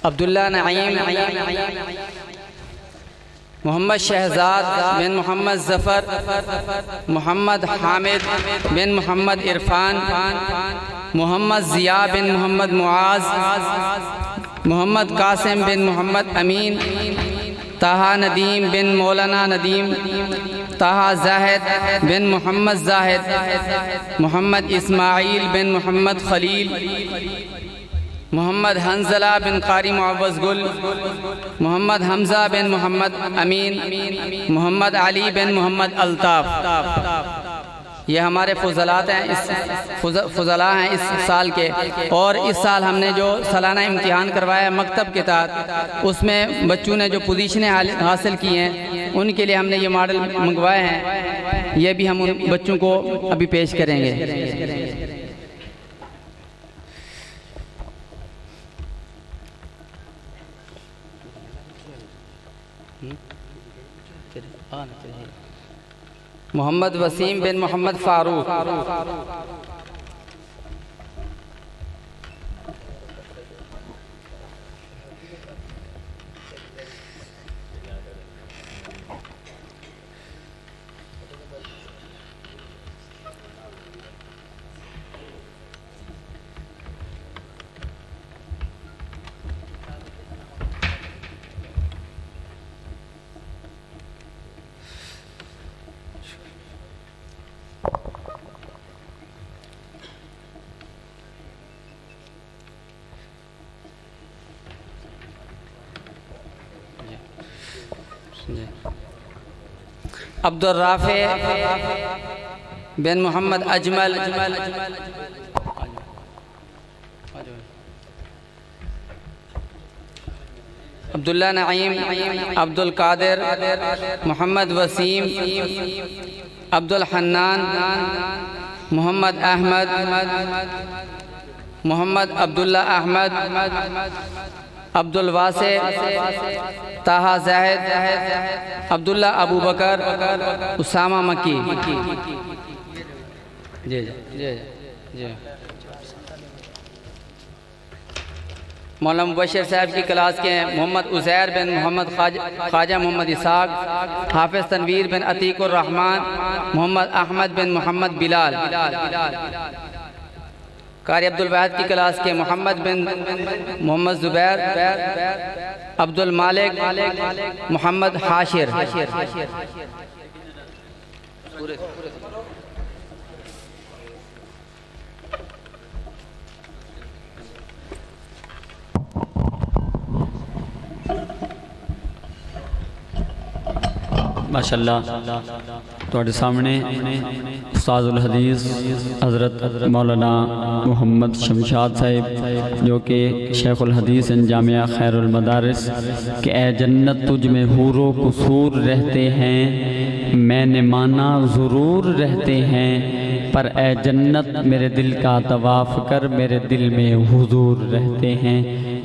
عبداللہ نعیم محمد شہزاد بن محمد ظفر محمد حامد بن محمد عرفان محمد ضیاء بن محمد معاذ محمد قاسم بن محمد امین طہا ندیم بن مولانا ندیم طہا زاہد بن محمد زاہد محمد اسماعیل بن محمد خلیل محمد حنزلہ بن قاری معوض گل محمد حمزہ بن محمد امین محمد علی بن محمد الطاف۔ یہ ہمارے فضلاء ہیں اس سال کے، اور اس سال ہم نے جو سالانہ امتحان کروایا مکتب کے تحت، اس میں بچوں نے جو پوزیشنیں حاصل کی ہیں ان کے لیے ہم نے یہ ماڈل منگوائے ہیں، یہ بھی ہم ان بچوں کو ابھی پیش کریں گے۔ محمد وسیم بن محمد فاروق عبد الرافع بن محمد اجمل عبداللہ نعیم عبد القادر محمد وسیم عبد الحنان محمد احمد محمد عبداللہ احمد عبد الواسع طہا زاہد عبداللہ ابو بکر اسامہ مکی۔ مولانا مبشر صاحب کی کلاس کے ہیں محمد عزیر بن محمد خواجہ محمد اسحاق حافظ تنویر بن عتیق الرحمن محمد احمد بن محمد بلال۔ قاری عبدالواحد کی کلاس کے محمد بن محمد زبیر عبد المالک محمد حاشر۔ ماشاءاللہ تواڈے سامنے استاد الحدیث حضرت مولانا محمد شمشاد صاحب جو کہ شیخ الحدیث جامعہ خیر المدارس کہ اے جنت تجھ میں حور و قصور رہتے ہیں، میں نے مانا ضرور رہتے ہیں، پر اے جنت میرے دل کا طواف کر، میرے دل میں حضور رہتے ہیں۔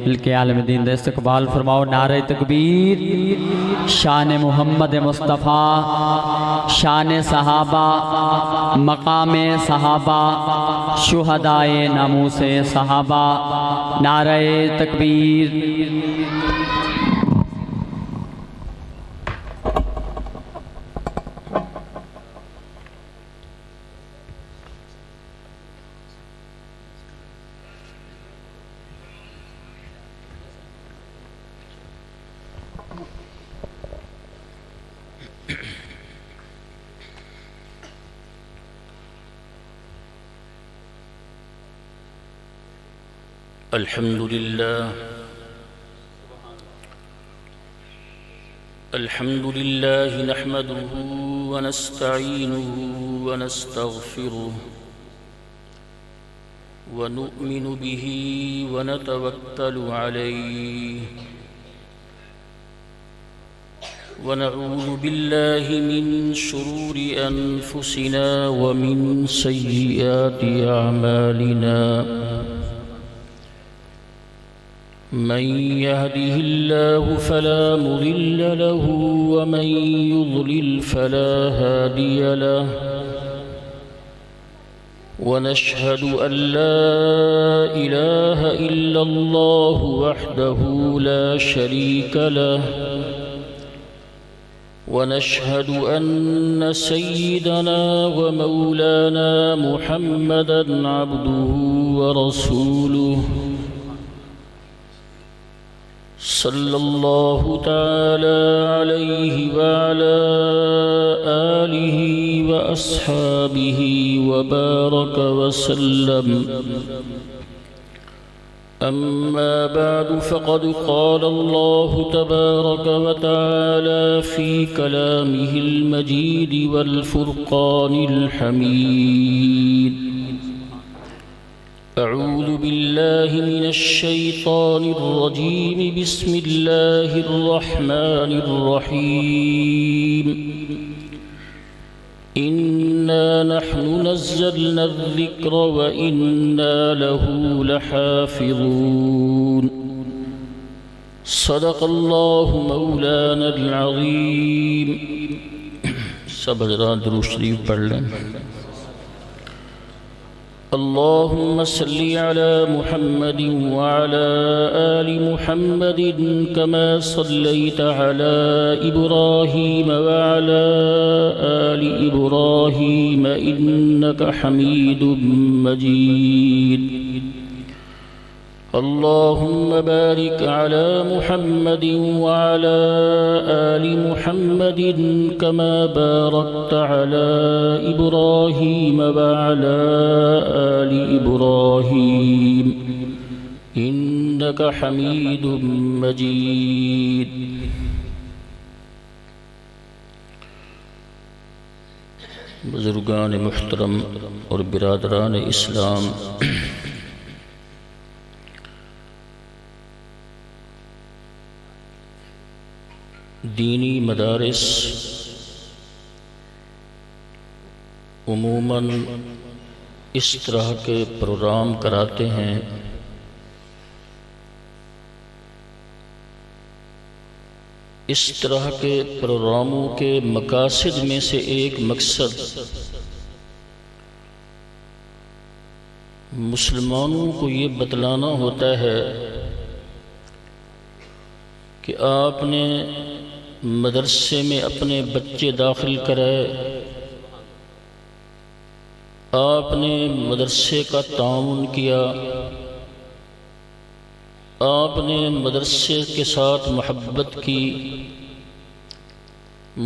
ملکہ عالم دین دا استقبال فرماؤ۔ نعرہ تکبیر، شان محمد مصطفیٰ، شان صحابہ، مقام صحابہ، شہدائے ناموس صحابہ، نعرہ تکبیر۔ الحمد لله نحمده ونستعينه ونستغفره ونؤمن به ونتوكل عليه ونعوذ بالله من شرور أنفسنا ومن سيئات أعمالنا من يهده الله فلا مضل له ومن يضلل فلا هادي له ونشهد أن لا إله إلا الله وحده لا شريك له ونشهد أن سيدنا ومولانا محمدًا عبده ورسوله صلى الله تعالى عليه وعلى آله وأصحابه وبارك وسلم. أما بعد فقد قال الله تبارك وتعالى في كلامه المجيد والفرقان الحميد. أعوذ بالله من الشيطان الرجيم. بسم الله الرحمن الرحيم. إنا نحن نزلنا الذكر وإنا له لحافظون. صدق الله مولانا العظيم. سب حضرات درود شریف پڑھ لیں. اللهم صل على محمد وعلى آل محمد كما صليت على إبراهيم وعلى آل إبراهيم إنك حميد مجيد. اللهم بارك على محمد وعلى آل محمد كما باركت على إبراهيم وعلى آل إبراهيم إنك حميد مجيد. بزرگان محترم اور برادران اسلام، دینی مدارس عموماً اس طرح کے پروگرام کراتے ہیں اس طرح کے پروگراموں کے مقاصد میں سے ایک مقصد مسلمانوں کو یہ بتلانا ہوتا ہے کہ آپ نے مدرسے میں اپنے بچے داخل کرائے، آپ نے مدرسے کا تعاون کیا، آپ نے مدرسے کے ساتھ محبت کی،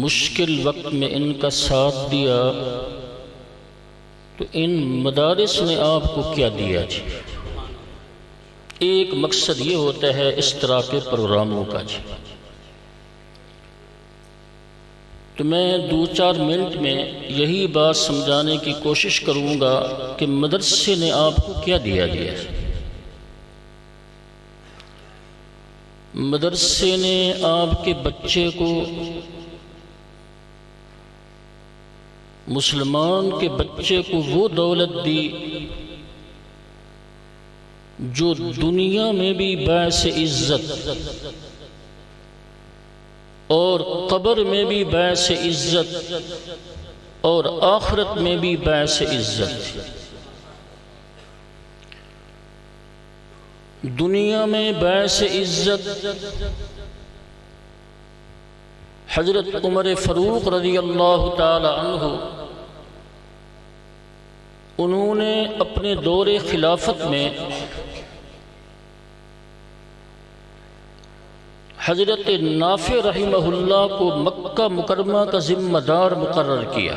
مشکل وقت میں ان کا ساتھ دیا، تو ان مدارس نے آپ کو کیا دیا جی؟ ایک مقصد یہ ہوتا ہے اس طرح کے پروگراموں کا جی. تو میں 2-4 منٹ میں یہی بات سمجھانے کی کوشش کروں گا کہ مدرسے نے آپ کو کیا دیا ہے. مدرسے نے آپ کے بچے کو، مسلمان کے بچے کو وہ دولت دی جو دنیا میں بھی باعث عزت اور قبر میں بھی باعث عزت اور آخرت میں بھی باعث عزت. دنیا میں باعث عزت حضرت عمر فاروق رضی اللہ تعالی عنہ، انہوں نے اپنے دور خلافت میں حضرت نافع رحمہ اللہ کو مکہ مکرمہ کا ذمہ دار مقرر کیا.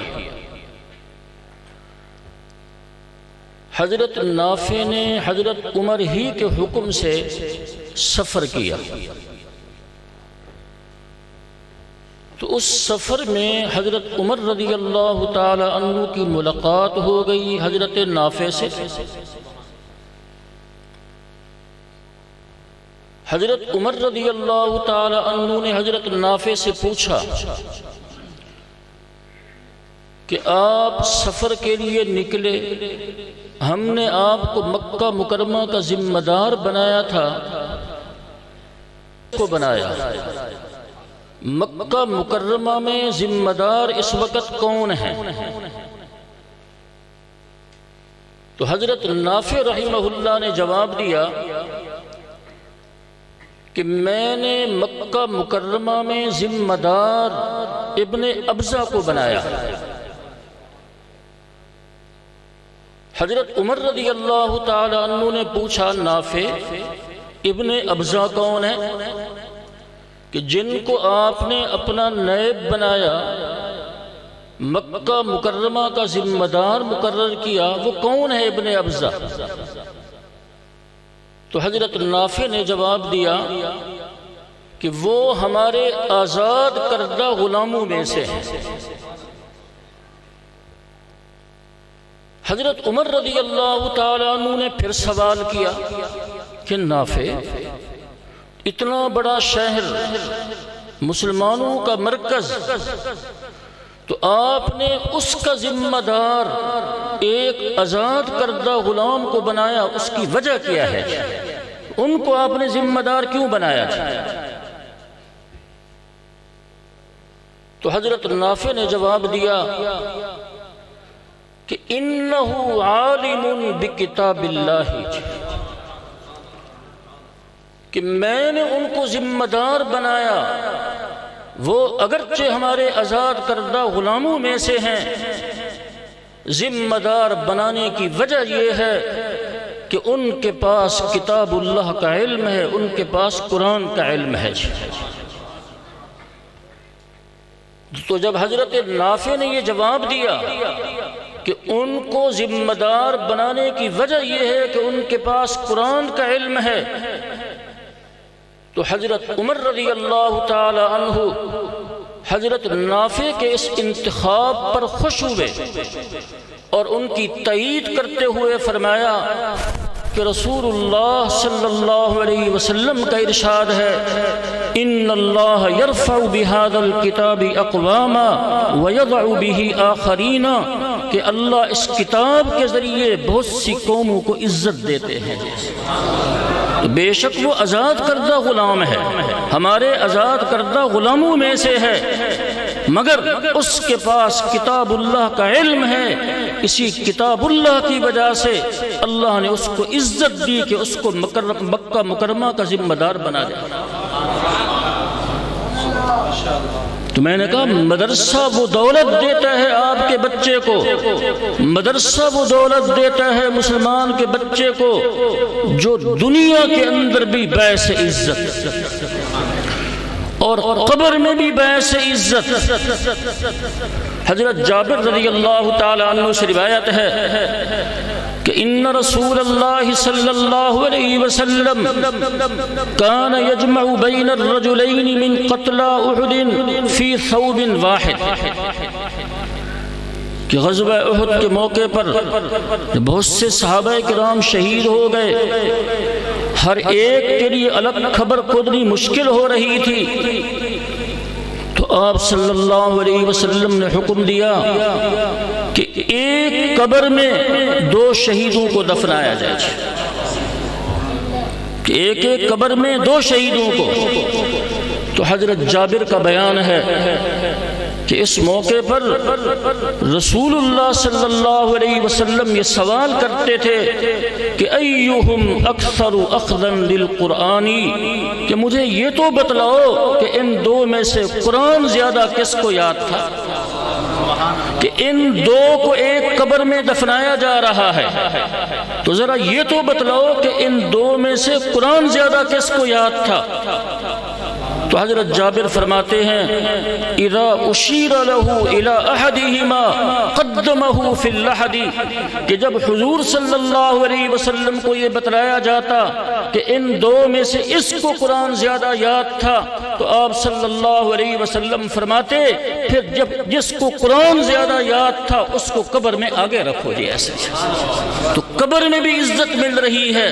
حضرت نافع نے حضرت عمر ہی کے حکم سے سفر کیا. تو اس سفر میں حضرت عمر رضی اللہ تعالی عنہ کی ملاقات ہو گئی حضرت نافع سے. حضرت عمر رضی اللہ تعالی عنہ نے حضرت نافع سے پوچھا کہ آپ سفر کے لیے نکلے، ہم نے آپ کو مکہ مکرمہ کا ذمہ دار بنایا تھا، کو بنایا. مکہ مکرمہ میں ذمہ دار اس وقت کون ہیں؟ تو حضرت نافع رحمہ اللہ نے جواب دیا کہ میں نے مکہ مکرمہ میں ذمہ دار ابن ابزہ کو بنایا۔ حضرت عمر رضی اللہ تعالی عنہ نے پوچھا نافع ابن ابزہ کون ہے کہ جن کو آپ نے اپنا نائب بنایا، مکہ مکرمہ کا ذمہ دار مقرر کیا، وہ کون ہے ابن ابزہ؟ تو حضرت نافع نے جواب دیا کہ وہ ہمارے آزاد کردہ غلاموں میں سے ہیں۔ حضرت عمر رضی اللہ تعالیٰ عنہ نے پھر سوال کیا کہ نافع، اتنا بڑا شہر، مسلمانوں کا مرکز، تو آپ نے اس کا ذمہ دار ایک آزاد کردہ غلام کو بنایا، اس کی وجہ کیا ہے؟ ان کو آپ نے ذمہ دار کیوں بنایا تھا؟ تو حضرت نافع نے جواب دیا کہ انہو عالم بکتاب اللہ، کہ میں نے ان کو ذمہ دار بنایا، وہ اگرچہ ہمارے آزاد کردہ غلاموں میں سے ہیں، ذمہ دار بنانے کی وجہ یہ ہے کہ ان کے پاس کتاب اللہ کا علم ہے، ان کے پاس قرآن کا علم ہے۔ تو جب حضرت نافع نے یہ جواب دیا کہ ان کو ذمہ دار بنانے کی وجہ یہ ہے کہ ان کے پاس قرآن کا علم ہے، تو حضرت عمر رضی اللہ تعالی عنہ حضرت نافع کے اس انتخاب پر خوش ہوئے اور ان کی تائید کرتے ہوئے فرمایا کہ رسول اللہ صلی اللہ علیہ وسلم کا ارشاد ہے، ان اللہ یرفع بہذا الکتاب اقواما ویضع بہ آخرین، کہ اللہ اس کتاب کے ذریعے بہت سی قوموں کو عزت دیتے ہیں۔ بے شک وہ آزاد کردہ غلام ہے، ہمارے آزاد کردہ غلاموں میں سے ہے، مگر اس کے پاس کتاب اللہ کا علم ہے، اسی کتاب اللہ کی وجہ سے اللہ نے اس کو عزت دی کہ اس کو مکہ مکرمہ کا ذمہ دار بنا دیا۔ تو میں نے کہا مدرسہ وہ دولت دیتا ہے آپ کے بچے کو، مدرسہ وہ دولت دیتا ہے مسلمان کے بچے کو جو دنیا کے اندر بھی باعث عزت اور قبر میں بھی باعث عزت۔ حضرت جابر رضی اللہ تعالی عنہ سے روایت ہے کہ ان رسول اللہ صلی اللہ علیہ وسلم کان یجمع بین الرجلین من قتلى احد فی ثوب واحد، کہ غزوہ احد کے موقع پر بہت سے صحابہ کرام شہید ہو گئے، ہر ایک کے لیے الگ خبر کھودنی مشکل ہو رہی تھی، تو آپ صلی اللہ علیہ وسلم نے حکم دیا کہ ایک قبر میں دو شہیدوں کو دفنایا جائے، کہ ایک ایک قبر میں دو شہیدوں کو۔ تو حضرت جابر کا بیان ہے کہ اس موقع پر رسول اللہ صلی اللہ علیہ وسلم یہ سوال کرتے تھے کہ ایہم اکثر اخذا للقرآن، کہ مجھے یہ تو بتلاؤ کہ ان دو میں سے قرآن زیادہ کس کو یاد تھا، کہ ان دو کو ایک قبر میں دفنایا جا رہا ہے، تو ذرا یہ تو بتلاؤ کہ ان دو میں سے قرآن زیادہ کس کو یاد تھا۔ تو حضرت جابر فرماتے ہیں اذا اشیر له الى احدهما قدمه في اللحد، کہ جب حضور صلی اللہ علیہ وسلم کو یہ بتلایا جاتا کہ ان دو میں سے اس کو قرآن زیادہ یاد تھا، تو آپ صلی اللہ علیہ وسلم فرماتے پھر جب جس کو قرآن زیادہ یاد تھا اس کو قبر میں آگے رکھو جی ایسے۔ تو قبر میں بھی عزت مل رہی ہے،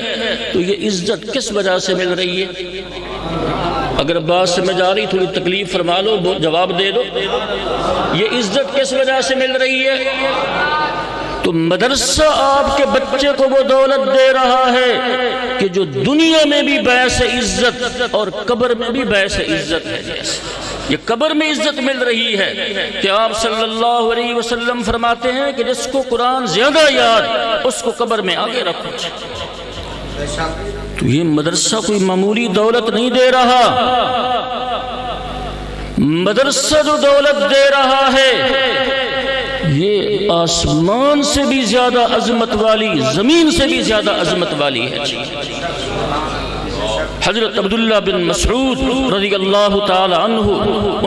تو یہ عزت کس وجہ سے مل رہی ہے؟ اگر بات سمجھ آ رہی تھوڑی تکلیف فرما لو، جواب دے دو، یہ عزت کس وجہ سے مل رہی ہے؟ تو مدرسہ آپ کے بچے کو وہ دولت دے رہا ہے کہ جو دنیا میں بھی باعث عزت اور قبر میں بھی باعث عزت ہے۔ یہ قبر میں عزت مل رہی ہے کہ آپ صلی اللہ علیہ وسلم فرماتے ہیں کہ جس کو قرآن زیادہ یاد اس کو قبر میں آگے رکھو. تو یہ مدرسہ کوئی معمولی دولت نہیں دے رہا. مدرسہ جو دولت دے رہا ہے یہ آسمان سے بھی زیادہ عظمت والی، زمین سے بھی زیادہ عظمت والی ہے. حضرت عبداللہ بن مسعود رضی اللہ تعالی عنہ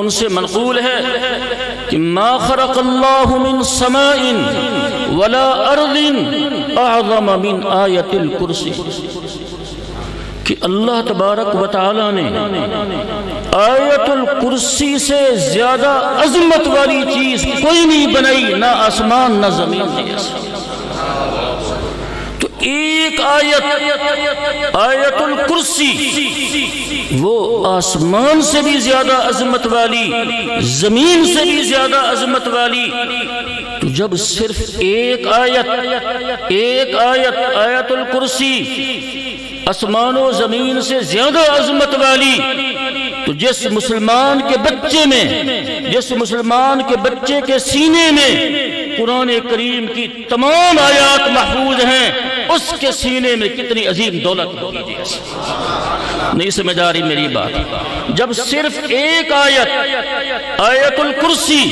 ان سے منقول ہے کہ ما خرق اللہ من سماء ولا ارض اعظم من آیت الکرسی، کہ اللہ تبارک و تعالی نے آیت الکرسی سے زیادہ عظمت والی چیز کوئی نہیں بنائی، نہ آسمان نہ زمین. تو ایک آیت الکرسی وہ آسمان سے بھی زیادہ عظمت والی، زمین سے بھی زیادہ عظمت والی. تو جب صرف ایک آیت الکرسی آسمان و زمین سے زیادہ عظمت والی، تو جس مسلمان کے بچے کے سینے میں قرآن کریم کی تمام آیات محفوظ ہیں، اس کے سینے میں کتنی عظیم دولت ہوگی. نہیں سمجھ آ رہی میری بات؟ جب صرف ایک آیت الکرسی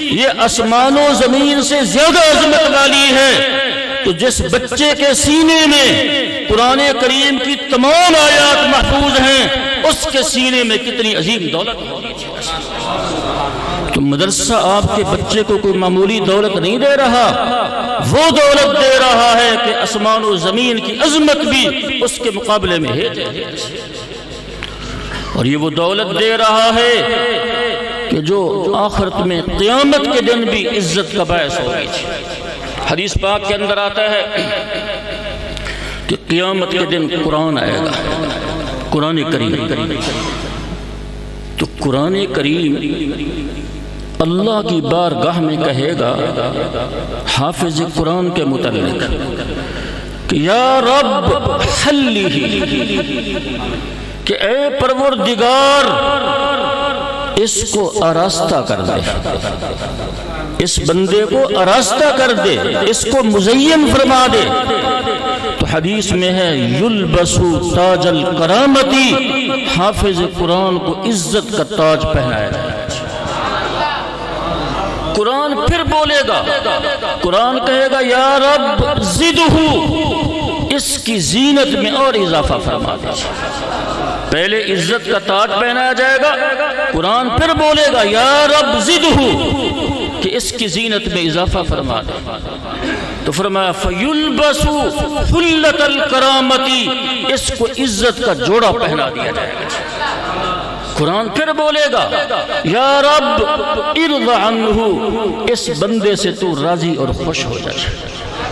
یہ آسمان و زمین سے زیادہ عظمت والی ہے، تو جس بچے کے سینے میں قرآن کریم کی تمام آیات محفوظ ہیں، اس کے سینے میں کتنی عظیم دولت ہوگی. تو مدرسہ آپ کے بچے کو کوئی معمولی دولت نہیں دے رہا، وہ دولت دے رہا ہے کہ آسمان و زمین کی عظمت بھی اس کے مقابلے میں ہے. اور یہ وہ دولت دے رہا ہے کہ جو آخرت میں قیامت کے دن بھی عزت کا باعث ہوگی. حدیث پاک کے اندر آتا ہے کہ قیامت کے دن قرآن آئے گا، قرآن کریم. تو قرآن کریم اللہ کی بارگاہ میں کہے گا حافظ قرآن کے متعلق کہ یا رب حلیہ، کہ اے پروردگار اس کو آراستہ کر دے، اس بندے کو آراستہ کر دے، اس کو مزین فرما دے. تو حدیث میں ہے یلبسو تاج الکرامتی، حافظ قرآن کو عزت کا تاج پہنایا جائے. قرآن پھر بولے گا، قرآن کہے گا یا رب زدہ، اس کی زینت میں اور اضافہ فرما دے. پہلے عزت کا تاج پہنایا جائے گا، قرآن پھر بولے گا یا رب زدہ، کہ اس کی زینت میں اضافہ فرما دے. تو فرمایا فَيُلْبَسُ حُلَّةَ الْكَرَامَةِ، اس کو عزت کا جوڑا پہنا دیا جائے گا. قرآن پھر بولے گا یا رب ارض عنہ، اس بندے سے تو راضی اور خوش ہو جائے.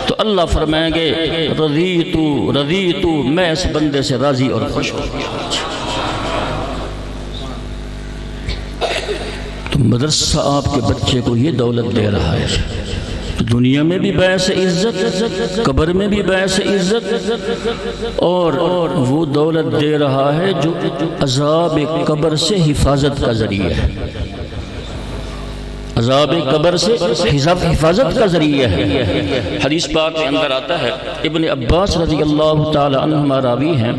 تو اللہ فرمائیں گے رضیتو، میں اس بندے سے راضی اور خوش ہو گیا. تو مدرسہ آپ کے بچے کو یہ دولت دے رہا ہے، دنیا میں بھی باعث عزت، قبر میں بھی باعث عزت، اور وہ دولت دے رہا ہے جو عذاب قبر سے حفاظت کا ذریعہ ہے. عذاب قبر سے حفاظت کا ذریعہ ہے. حدیث پاک کے اندر آتا ہے، ابن عباس رضی اللہ تعالی عنہما راوی ہیں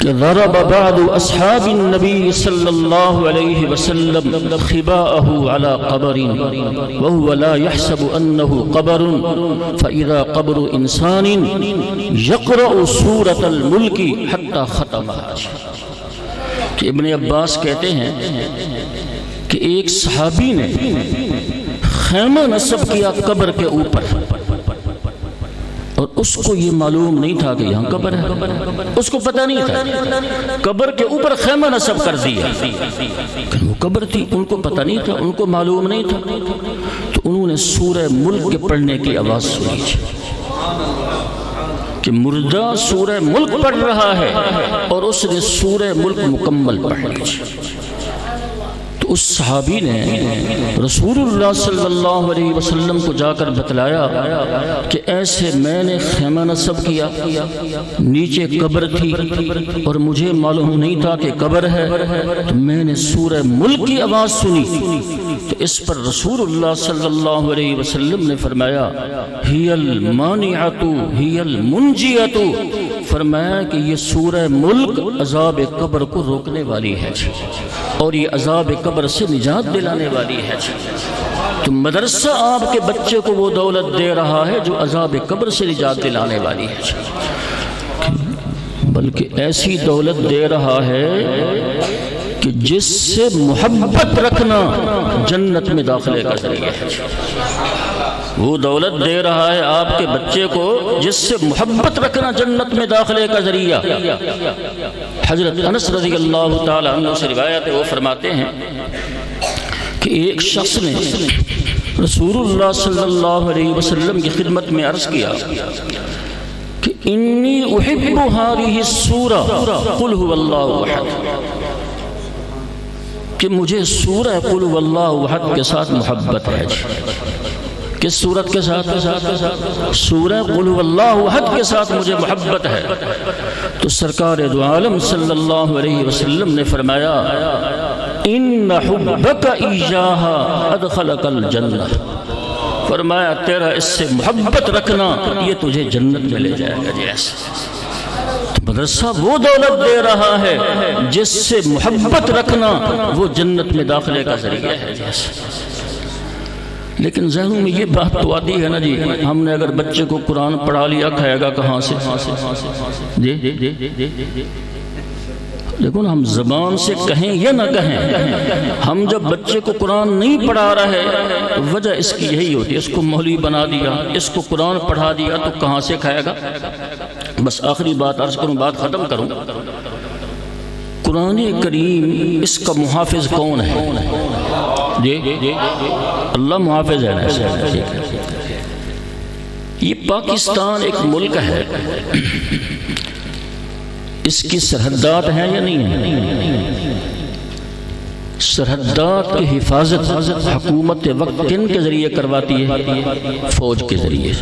کہ ضرب بعض اصحاب النبی صلی اللہ علیہ وسلم خباءه على قبر وهو لا يحسب انه قبر فاذا قبر انسان يقرأ سورة الملك حتى ختمها. کہ ابن عباس کہتے ہیں کہ ایک صحابی نے خیمہ نصب کیا قبر کے اوپر، اور اس کو یہ معلوم نہیں تھا کہ یہاں قبر ہے، اس کو پتہ نہیں تھا. قبر کے اوپر خیمہ نصب کر دیا، وہ قبر تھی، ان کو پتہ نہیں تھا، ان کو معلوم نہیں تھا. تو انہوں نے سورہ ملک کے پڑھنے کی آواز سنی کہ مردہ سورہ ملک پڑھ رہا ہے، اور اس نے سورہ ملک مکمل پڑھ لی. تو تو اس صحابی نے رسول اللہ صلی اللہ علیہ وسلم کو جا کر بتلایا کہ ایسے میں نے خیمہ نصب کیا، نیچے قبر تھی اور مجھے معلوم نہیں تھا کہ قبر ہے، تو میں نے سورہ ملک کی آواز سنی، تو اس پر رسول اللہ صلی اللہ علیہ وسلم نے فرمایا ہی المانعۃ ہی المنجیۃ، فرمایا کہ یہ سورہ ملک عذاب قبر کو روکنے والی ہے اور یہ عذاب قبر سے نجات دلانے والی ہے۔ تو مدرسہ آپ کے بچے کو وہ دولت دے رہا ہے جو عذاب قبر سے نجات دلانے والی ہے، بلکہ ایسی دولت دے رہا ہے کہ جس سے محبت رکھنا جنت میں داخلے کا ذریعہ ہے۔ وہ دولت دے رہا ہے آپ کے بچے کو جس سے محبت رکھنا جنت میں داخلے کا ذریعہ۔ حضرت انس رضی اللہ تعالی عنہ سے روایت ہے، وہ فرماتے ہیں کہ ایک شخص نے رسول اللہ صلی اللہ علیہ وسلم کی خدمت میں عرض کیا کہ انی احب هذه السورہ قل هو اللہ احد، کہ مجھے سورہ قل هو اللہ احد کے ساتھ محبت ہے۔ کس سورت کے ساتھ؟ سورہ قل هو اللہ احد کے ساتھ مجھے محبت ہے۔ تو سرکار دو عالم صلی اللہ علیہ وسلم نے فرمایا ان حبک ایاہا ادخلک الجنہ، فرمایا تیرا اس سے محبت رکھنا یہ تجھے جنت میں لے جائے گا۔ جیسے مدرسہ وہ دولت دے رہا ہے جس سے محبت رکھنا وہ جنت میں داخلے کا ذریعہ ہے۔ جیسے لیکن ذہنوں میں یہ بات تو آتی ہے نا جی، ہم نے اگر بچے کو قرآن پڑھا لیا کھائے گا کہاں سے؟ جی دیکھو نا، ہم زبان سے کہیں یا نہ کہیں، ہم جب بچے کو قرآن نہیں پڑھا رہے وجہ اس کی یہی ہوتی ہے، اس کو مولوی بنا دیا، اس کو قرآن پڑھا دیا تو کہاں سے کھائے گا؟ بس آخری بات عرض کروں، بات ختم کروں، قرآن کریم اس کا محافظ کون ہے؟ جی اللہ محافظ ہے نا۔ یہ پاکستان ایک ملک ہے، اس کی سرحدات ہیں یا نہیں ہیں؟ سرحدات کی حفاظت حکومت وقت کن کے ذریعے کرواتی ہے؟ فوج کے ذریعے۔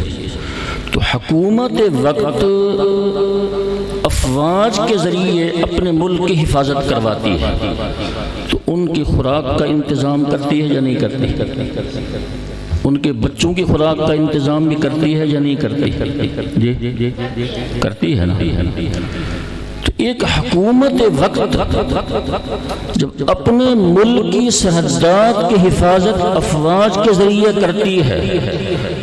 تو حکومت وقت افواج کے ذریعے اپنے ملک کی حفاظت کرواتی ہے، تو ان کی خوراک کا انتظام کرتی ہے یا نہیں کرتی؟ ان کے بچوں کی خوراک کا انتظام بھی کرتی ہے یا نہیں کرتی؟ جی کرتی ہے نا۔ تو ایک حکومت وقت جب اپنے ملک کی سرحدات کی حفاظت افواج کے ذریعے کرتی ہے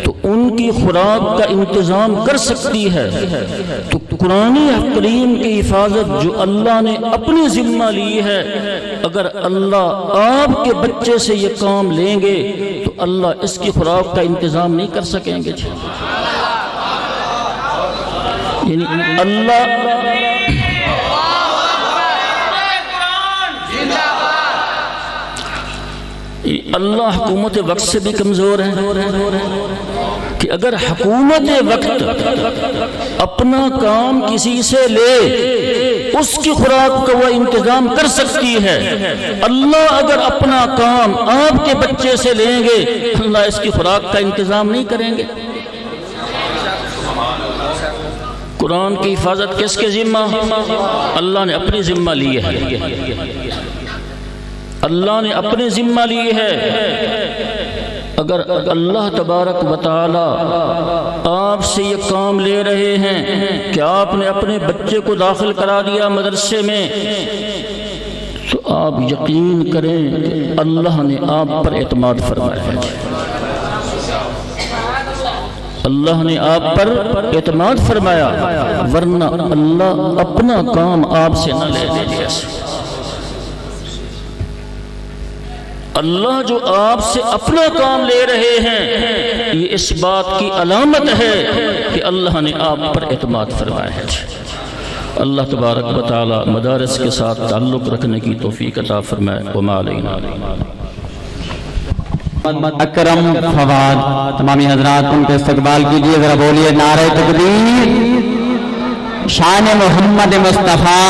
تو ان کی خوراک کا انتظام کر سکتی ہے، تو قرآن کریم کی حفاظت جو اللہ نے اپنی ذمہ لی ہے، اگر اللہ آپ کے بچے سے یہ کام لیں گے تو اللہ اس کی خوراک کا انتظام نہیں کر سکیں گے۔ یعنی اللہ حکومت وقت سے بھی کمزور ہے کہ اگر حکومت وقت اپنا کام کسی سے لے اس کی خوراک کا وہ انتظام کر سکتی ہے، اللہ اگر اپنا کام آپ کے بچے سے لیں گے اللہ اس کی خوراک کا انتظام نہیں کریں گے۔ قرآن کی حفاظت کس کے ذمہ؟ اللہ نے اپنی ذمہ لی ہے، اللہ نے اپنے ذمہ لی ہے۔ اگر اللہ تبارک و تعالی آپ سے یہ کام لے رہے ہیں کہ آپ نے اپنے بچے کو داخل کرا دیا مدرسے میں، تو آپ یقین کریں کہ اللہ نے آپ پر اعتماد فرمایا ہے، اللہ نے آپ پر اعتماد فرمایا، ورنہ اللہ اپنا کام آپ سے نہ لے لے۔ اللہ جو آپ سے اپنا کام لے رہے ہیں یہ اس بات کی علامت ہے کہ اللہ نے آپ پر اعتماد فرمایا ہے۔ اللہ تبارک و تعالی مدارس کے ساتھ تعلق رکھنے کی توفیق عطا فرمائے۔ وما علینا۔ اکرم فواد تمامی حضرات ان کے استقبال کیجئے، ذرا بولیے نعرہ تکبیر، شان محمد مصطفیٰ،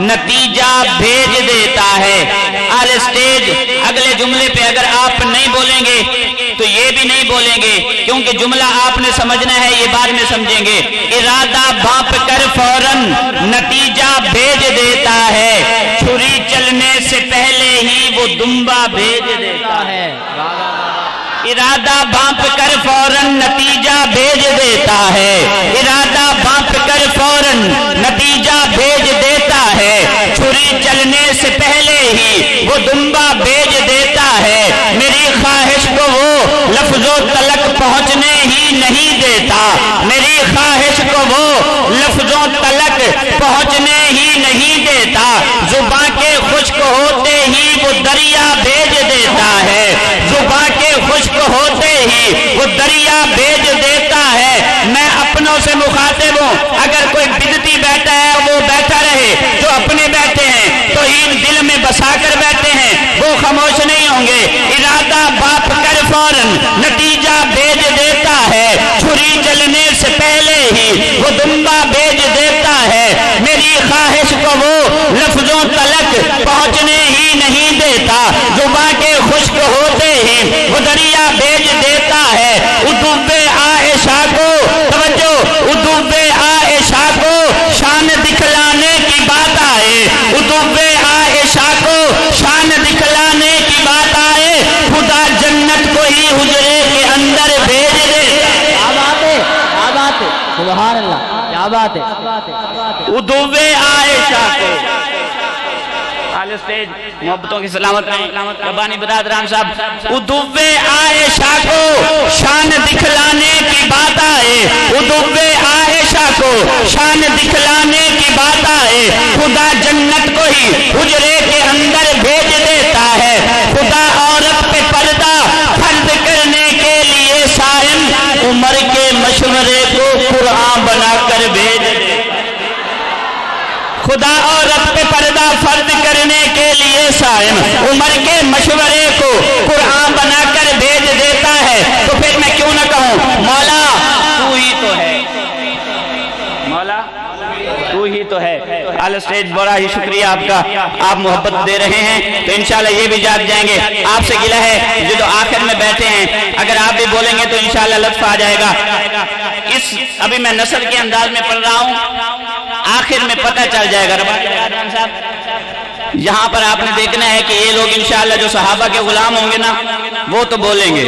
نتیجہ بھیج دیتا ہے۔ اہل اسٹیج اگلے جملے پہ اگر آپ نہیں بولیں گے تو یہ بھی نہیں بولیں گے، کیونکہ جملہ آپ نے سمجھنا ہے، یہ بعد میں سمجھیں گے۔ ارادہ بھانپ کر فوراً نتیجہ بھیج دیتا ہے، چھری چلنے سے پہلے ہی وہ دمبا بھیج دیتا ہے۔ ارادہ بھانپ کر فوراً نتیجہ بھیج دیتا ہے، ارادہ بھانپ کر فوراً نتیجہ بھیج دیتا ہے، چھری چلنے سے پہلے ہی وہ دمبا بھیج دیتا ہے، میری خواہش کو وہ لفظوں تلک پہنچنے ہی نہیں دیتا، میری خواہش کو وہ لفظوں تلک پہنچنے ہی نہیں دیتا، زباں کے خشک ہوتے ہی وہ دریا بھیج دیتا ہے، زباں کے خشک ہوتے ہی وہ دریا بھیج دیتا ہے۔ میں اپنوں سے مخاطب ہوں، اگر کوئی بدعتی بیٹھا ہے وہ بیٹھا رہے، جو اپنے بیٹھے ہیں توحید دل میں بسا کر بیٹھے ہیں وہ خاموش نہیں ہوں گے۔ ارادہ بھانپ کر فوراً نتیجہ بھیج دیتا ہے، چھری چلنے سے پہلے ہی وہ دمبا بھیج دیتا ہے، میری خواہش کو وہ لفظوں تلک پہنچنے ہی نہیں دیتا، زباں کے خشک ہوتے ہی وہ دریا بھیج دیتا ہے۔ ادوب عائشہ کو توجہ، ادوب عائشہ کو شان دکھلانے کی بات آئے، ادوب عائشہ کو شان دکھلانے کی بات آئے، خدا جنت کو ہی حجرے کے اندر بھیج دے۔ کیا بات ہے، کیا بات ہے، سبحان اللہ، کیا بات ہے۔ ادوب عائشہ کو آل اسٹیج محبتوں کی سلامت رہیں، ربانی برادران صاحب، ادوب عائشہ کو شان دکھلانے کی بات آئے، ادوب عائشہ کو شان دکھلانے کی بات آئے، خدا جنت کو ہی حجرے کے اندر بھیج دیتا ہے، خدا عورت پہ پردہ فرض کرنے کے لیے صائم عمر کے مشورے کو قرآن بنا کر بھیج دیتا ہے، خدا عورت پہ پردہ فرض کرنے کے لیے صائم عمر کے مشورے کو قرآن بنا کر بھیج دیتا ہے۔ تو پھر میں کیوں نہ کہوں مولا تو ہی تو ہے، مولا تو ہی تو ہے۔ آل اسٹیج بڑا ہی شکریہ آپ کا، آپ محبت دے رہے ہیں تو انشاءاللہ یہ بھی جاگ جائیں گے۔ آپ سے گلہ ہے جو آخر میں بیٹھے ہیں، اگر آپ بھی بولیں گے تو انشاءاللہ لطف آ جائے گا۔ ابھی میں نثر کے انداز میں پڑھ رہا ہوں، آخر میں پتہ چل جائے گا۔ ربانی صاحب یہاں پر آپ نے دیکھنا ہے کہ یہ لوگ انشاءاللہ جو صحابہ کے غلام ہوں گے نا وہ تو بولیں گے۔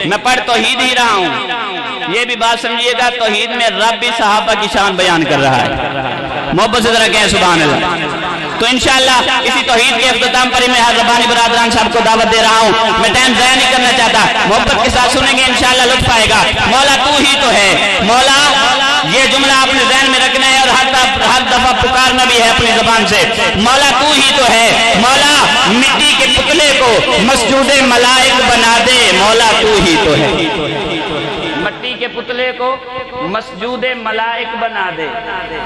میں پڑھ توحید ہی رہا ہوں، یہ بھی بات سمجھیے گا، توحید میں رب بھی صحابہ کی شان بیان کر رہا ہے، محبت سے ذرا کہیں سبحان اللہ۔ تو انشاءاللہ اسی توحید کے اختتام پر ہی میں ربانی برادران صاحب کو دعوت دے رہا ہوں، میں ٹائم ضائع نہیں کرنا چاہتا، محبت کے ساتھ سنیں گے انشاءاللہ لطف آئے گا۔ مولا تو ہی تو ہے، مولا یہ جملہ آپ نے ذہن میں رکھنا ہے اور ہر دفعہ پکارنا بھی ہے اپنی زبان سے، مولا تو ہی تو ہے، مولا مٹی کے پتلے کو مسجود ملائک بنا دے، مولا تو ہی تو ہے، مٹی کے پتلے کو مسجود ملائک بنا دے،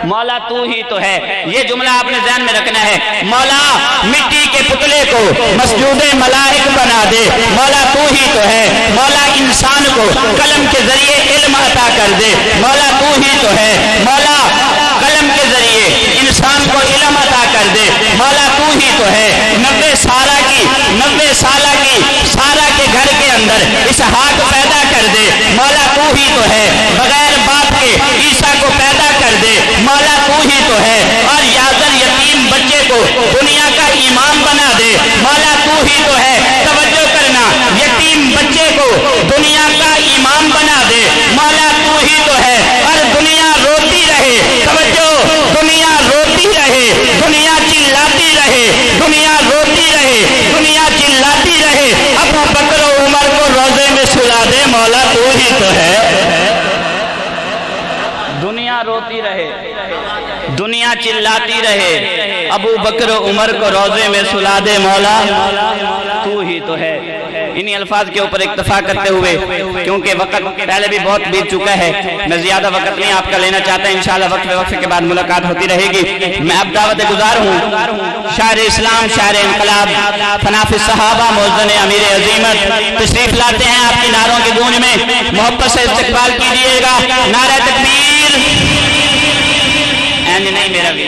مولا تو ہی تو ہے۔ یہ جملہ آپ نے ذہن میں رکھنا ہے، مولا مٹی کے پتلے کو مسجود ملائک بنا دے، مولا تو ہی تو ہے، مولا انسان کو قلم کے ذریعے علم عطا کر دے، مولا تو ہی تو ہے، مولا قلم کے ذریعے انسان کو علم عطا کر دے، مولا تو ہی تو ہے۔ 90 سالہ کی سارا کے گھر کے اندر اسحاق پیدا کر دے، مولا تو ہی تو ہے، بغیر باپ کے عیسیٰ کو پیدا کر دے، مولا تو ہی تو ہے، اور یازر یتیم بچے کو دنیا کا امام بنا دے، مولا تو ہی تو ہے۔ توجہ کرنا، یتیم بچے کو دنیا کا امام بنا دے، مولا تو ہی تو ہے، اور دنیا روتی رہے، توجہ، دنیا روتی رہے، دنیا چلاتی رہے، دنیا روتی رہے، دنیا چلاتی رہے، ابو بکر و عمر کو روزے میں سلا دے، مولا تو ہی تو ہے۔ دنیا روتی رہے، دنیا چلاتی رہے، ابو بکر و عمر کو روزے میں سلا دے، مولا تو ہی تو ہے۔ انہی الفاظ کے اوپر اکتفا کرتے ہوئے، کیونکہ وقت پہلے بھی بہت بیت چکا ہے، میں زیادہ وقت نہیں آپ کا لینا چاہتا، انشاءاللہ وقت کے بعد ملاقات ہوتی رہے گی۔ میں اب دعوت گزار ہوں شاعر اسلام، شاعر انقلاب، فناف الصحابہ، موزن امیر عظیمت تشریف لاتے ہیں آپ کی نعروں کی گونج میں، محبت سے استقبال کیجئے گا۔ نعرہ تکبیر، نہیں میرا بھی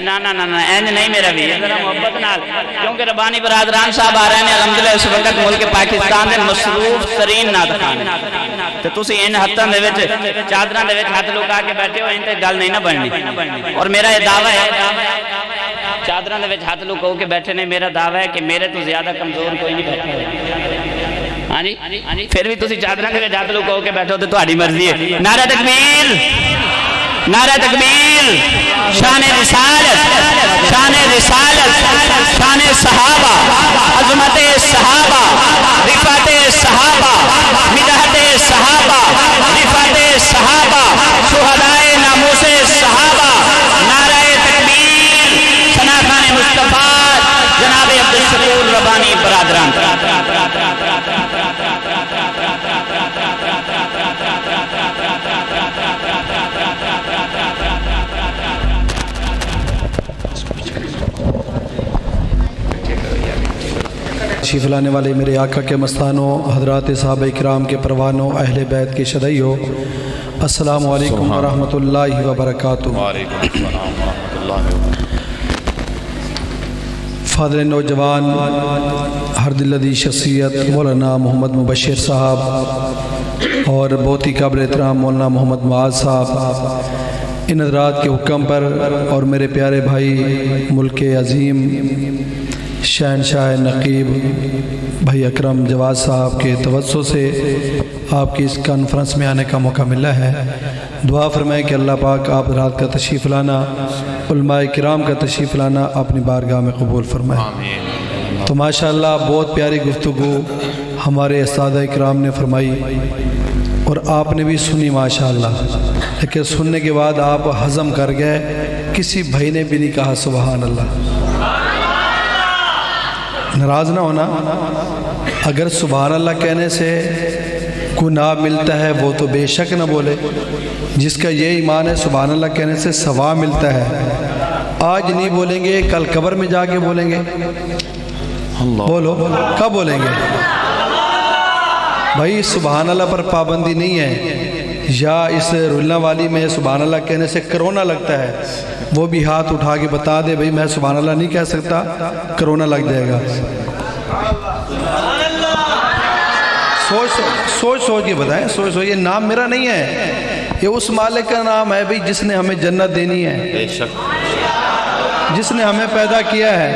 نا نا نا اینج نہیں میرا بھی ذرا محبت نال کیونکہ ربانی برادران صاحب آ رہے ہیں الحمدللہ اس وقت ملک پاکستان دے مصروف ترین نعت خان تے تسی ان ہتھاں دے وچ چادراں دے وچ ہاتھ لکا کے بیٹھے ہو ان تے گل نہیں نہ بننی اور میرا یہ دعویٰ ہے چادراں دے وچ ہاتھ لکو کے بیٹھے نے میرا دعویٰ ہے کہ میرے تو زیادہ کمزور کوئی نہیں بیٹھا ہاں جی پھر بھی تسی چادراں دے وچ ہاتھ لکو کے بیٹھو تے تہاڈی مرضی ہے نعرہ تکبیر نعرہ تکبیر شان رسالت شان رسالت شان صحابہ عظمت صحابہ رفعت صحابہ مدحت صحابہ رفعت صحابہ شہدائے ناموس صحابہ نعرہ تکبیر شناخان مصطفیٰ جناب عبدالشکور ربانی برادران تشریف لانے والے میرے آقا کے مستانوں، حضرات صحابہ کرام کے پروانوں، اہل بیت کے شدیوں، السلام علیکم ورحمۃ اللہ وبرکاتہ۔ فاضل نوجوان ہر دلدی شخصیت مولانا محمد مبشر صاحب اور بہت ہی قابل احترام مولانا محمد معاذ صاحب، ان حضرات کے حکم پر اور میرے پیارے بھائی ملک عظیم شہنشاہ نقیب بھائی اکرم جواد صاحب کے توسع سے آپ کی اس کانفرنس میں آنے کا موقع ملا ہے۔ دعا فرمائیں کہ اللہ پاک آپ رات کا تشریف لانا، علماء کرام کا تشریف لانا اپنی بارگاہ میں قبول فرمائیں۔ تو ماشاءاللہ بہت پیاری گفتگو ہمارے اساتذہ کرام نے فرمائی اور آپ نے بھی سنی ماشاءاللہ، لیکن سننے کے بعد آپ ہضم کر گئے، کسی بھائی نے بھی نہیں کہا سبحان اللہ۔ ناراض نہ ہونا، اگر سبحان اللہ کہنے سے گناہ ملتا ہے وہ تو بے شک نہ بولے، جس کا یہ ایمان ہے سبحان اللہ کہنے سے ثواب ملتا ہے۔ آج نہیں بولیں گے کل قبر میں جا کے بولیں گے، بولو کب بولیں گے؟ بھائی سبحان اللہ پر پابندی نہیں ہے، یا اس رلنا والی میں سبحان اللہ کہنے سے کرونا لگتا ہے، وہ بھی ہاتھ اٹھا کے بتا دے بھئی میں سبحان اللہ نہیں کہہ سکتا، کرونا لگ جائے گا۔ سوچ سوچ کے بتائیں، سوچ یہ نام میرا نہیں ہے، یہ اس مالک کا نام ہے بھئی جس نے ہمیں جنت دینی ہے، جس نے ہمیں پیدا کیا ہے،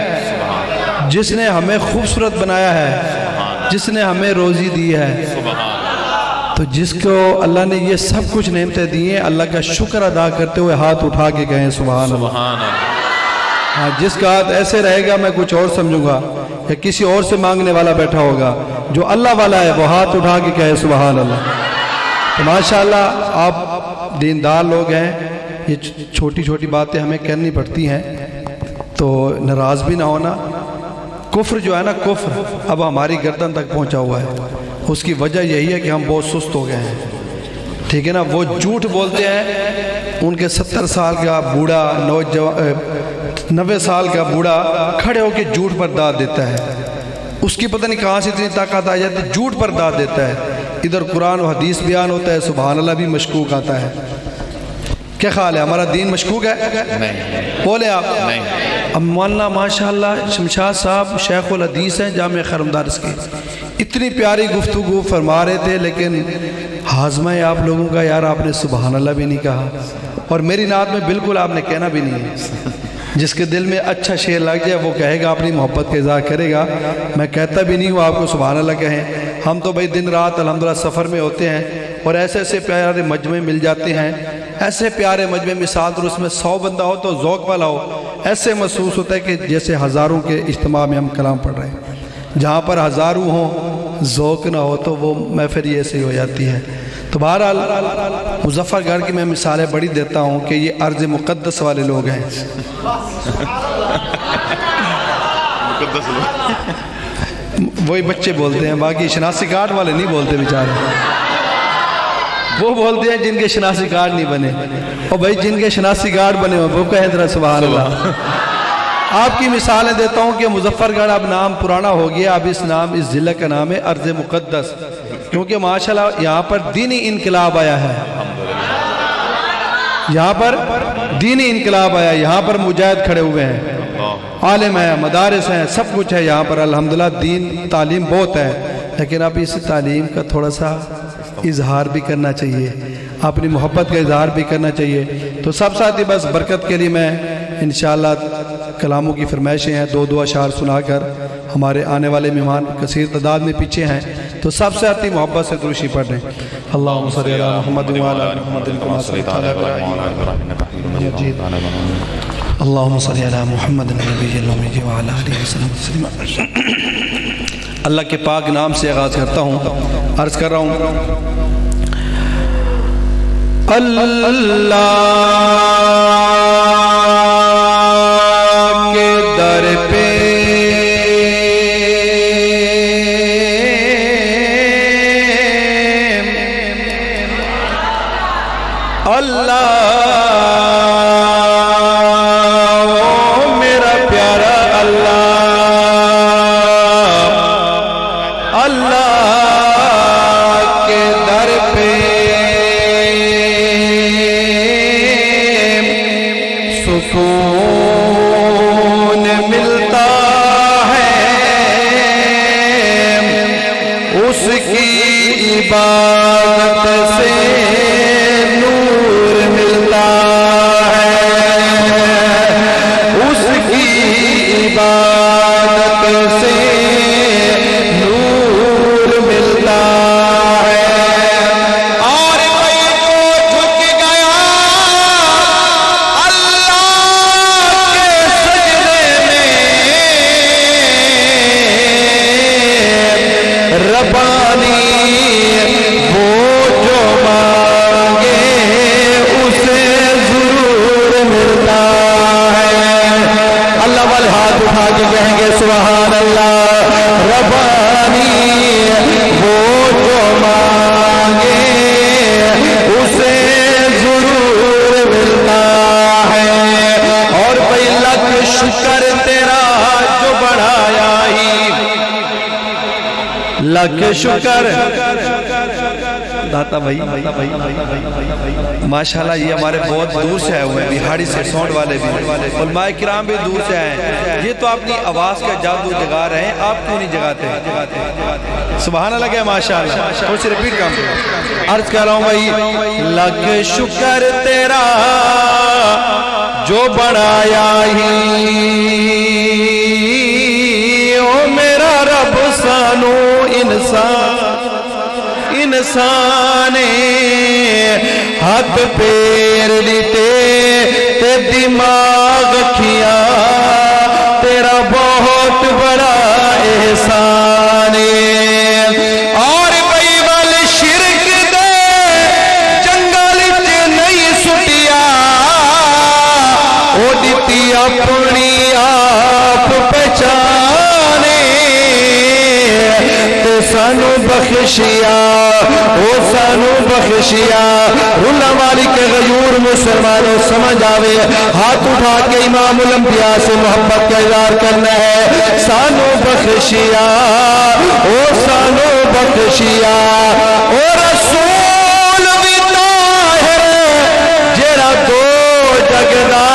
جس نے ہمیں خوبصورت بنایا ہے، جس نے ہمیں روزی دی ہے۔ تو جس کو اللہ نے یہ سب کچھ نعمتیں دی ہیں، اللہ کا شکر ادا کرتے ہوئے ہاتھ اٹھا کے کہیں سبحان اللہ۔ ہاں جس کا ہاتھ ایسے رہے گا میں کچھ اور سمجھوں گا، یا کسی اور سے مانگنے والا بیٹھا ہوگا، جو اللہ والا ہے وہ ہاتھ اٹھا کے کہے سبحان اللہ۔ تو ماشاءاللہ آپ دیندار لوگ ہیں، یہ چھوٹی چھوٹی باتیں ہمیں کرنی پڑتی ہیں، تو ناراض بھی نہ ہونا۔ کفر جو ہے نا، کفر اب ہماری گردن تک پہنچا ہوا ہے، اس کی وجہ یہی ہے کہ ہم بہت سست ہو گئے ہیں، ٹھیک ہے نا۔ وہ جھوٹ بولتے ہیں، ان کے 70 سال کا بوڑھا 90 سال کا بوڑھا کھڑے ہو کے جھوٹ پر داد دیتا ہے، اس کی پتہ نہیں کہاں سے اتنی طاقت آ جاتی ہے، جھوٹ پر داد دیتا ہے۔ ادھر قرآن و حدیث بیان ہوتا ہے، سبحان اللہ بھی مشکوک آتا ہے۔ کیا خیال ہے ہمارا دین مشکوک ہے؟ نہیں بولے آپ؟ نہیں۔ اب مولانا ماشاءاللہ شمشاد صاحب شیخ الحدیث ہیں جامعہ خیر مدارس کے، اتنی پیاری گفتگو فرما رہے تھے، لیکن ہاضمہ ہے آپ لوگوں کا، یار آپ نے سبحان اللہ بھی نہیں کہا، اور میری نعت میں بالکل آپ نے کہنا بھی نہیں ہے۔ جس کے دل میں اچھا شعر لگ جائے وہ کہے گا، اپنی محبت کا اظہار کرے گا۔ میں کہتا بھی نہیں ہوں آپ کو سبحان اللہ کہیں، ہم تو بھائی دن رات الحمدللہ سفر میں ہوتے ہیں، اور ایسے ایسے پیارے مجمع مل جاتے ہیں، ایسے پیارے مجمع مثال اور اس میں 100 بندہ ہو تو ذوق والا ہو، ایسے محسوس ہوتا ہے کہ جیسے ہزاروں کے اجتماع میں ہم کلام پڑھ رہے ہیں۔ جہاں پر ہزاروں ہوں ذوق نہ ہو تو وہ محفل ایسے ہی ہو جاتی ہے۔ تو بہرحال مظفر گڑھ کی میں مثالیں بڑی دیتا ہوں کہ یہ ارض مقدس والے لوگ ہیں، وہی بچے بولتے ہیں، باقی شناسی کارڈ والے نہیں بولتے بیچارے، وہ بولتے ہیں جن کے شناسی کارڈ نہیں بنے، اور بھائی جن کے شناسی کارڈ بنے وہ کہیں ذرا سبحان اللہ۔ آپ کی مثالیں دیتا ہوں کہ مظفر گڑھ اب نام پرانا ہو گیا، اب اس ضلع کا نام ہے ارض مقدس، کیونکہ ماشاءاللہ یہاں پر دینی انقلاب آیا ہے۔ یہاں پر دینی انقلاب آیا, یہاں پر مجاہد کھڑے ہوئے ہیں, عالم ہے, مدارس ہیں, سب کچھ ہے یہاں پر الحمدللہ. دین تعلیم بہت ہے, لیکن اب اس تعلیم کا تھوڑا سا اظہار بھی کرنا چاہیے, اپنی محبت کا اظہار بھی کرنا چاہیے. تو سب ساتھی بس برکت کے لیے میں انشاءاللہ کلاموں کی فرمائشیں ہیں, دو اشعار سنا کر ہمارے آنے والے مہمان کثیر تعداد میں پیچھے ہیں, تو سب ساتھی محبت سے دروشی پڑھ رہے ہیں. اللہم صلی علی محمد وعلی آل محمد کما صلیت علی ابراہیم اللہم صلی علی محمد النبی الامی وعلی آلہ وسلم تسلیما. اللہ کے پاک نام سے آغاز کرتا ہوں, عرض کر رہا ہوں اللہ کے در پہ اللہ میرا پیارا اللہ, اللہ کے در پہ سکون ملتا ہے, اس کی عبادت سے نور ملتا ہے, اس کی عبادت سے نور ملتا ہے. اور کوئی تو جھک گیا اللہ کے سجدے میں, ربانی وہ جو مانگے اسے ضرور ملتا ہے. اللہ والے ہاتھ اٹھا کے کہیں گے سبحان اللہ. ربانی وہ جو مانگے اسے ضرور ملتا ہے. اور بھئی لاکھ شکر تیرا جو بڑھایا ہی, لاکھ شکر داتا بھائی ماشاءاللہ. یہ ہمارے بہت دور سے آئے ہوئے ہیں, بہاڑی سے, سونڈ والے بھی, علماء کرام بھی دور سے آئے ہیں. یہ تو اپنی آواز کا جادو جگا رہے ہیں, آپ کیوں نہیں جگاتے ہیں؟ سبحان اللہ کہ ماشاءاللہ. تھوڑی سی ریپیٹ کام عرض کر رہا ہوں بھائی, لاکھ شکر تیرا جو بڑھایا ہی, او میرا رب سانو انسان ہاتھ پیر دیتے تے دماغ کھیا, تیرا بہت بڑا احسان. اور بھئی وال شرک دے جنگل چ نہیں سٹیا, او دیتی اپنی آپ پہچانے, تے سانو بخشیا, او سانو بخشیا. اللہ والی کے غیور مسلمانوں سمجھ آوے, ہاتھ اٹھا کے امام الانبیاء سے محبت کا اظہار کرنا ہے. سانو بخشیا, او سانو بخشیا. او رسول بھی طاہر جیڑا دو جگ دا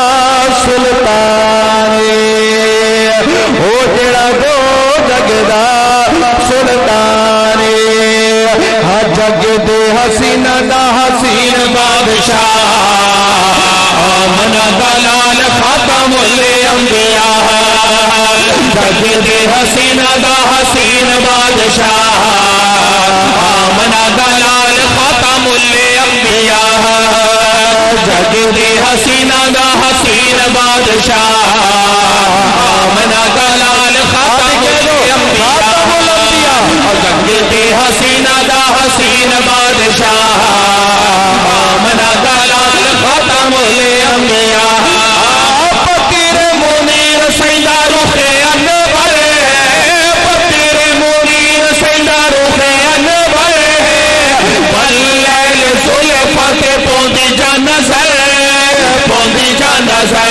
سلطان, او جیڑا دو جگ دا سلطان. ہر جگ دے حسین دا حسین بادشاہ, آمنہ دلال ختم الانبیاء. جگ دے حسین دا حسین بادشاہ, آمنہ دلال ختم الانبیاء. جگ دے حسین دا حسین بادشاہ, آمنہ دلال ختم الانبیاء. جگ دے حسین دا حسین بادشاہ, آمنہ دلال ختم الانبیاء. فقیر منیر سیدہ رخ انور, فقیر منیر سیدہ رخ انور. واللیل زلفت پوندی جا نظر, پوندی جا نظر.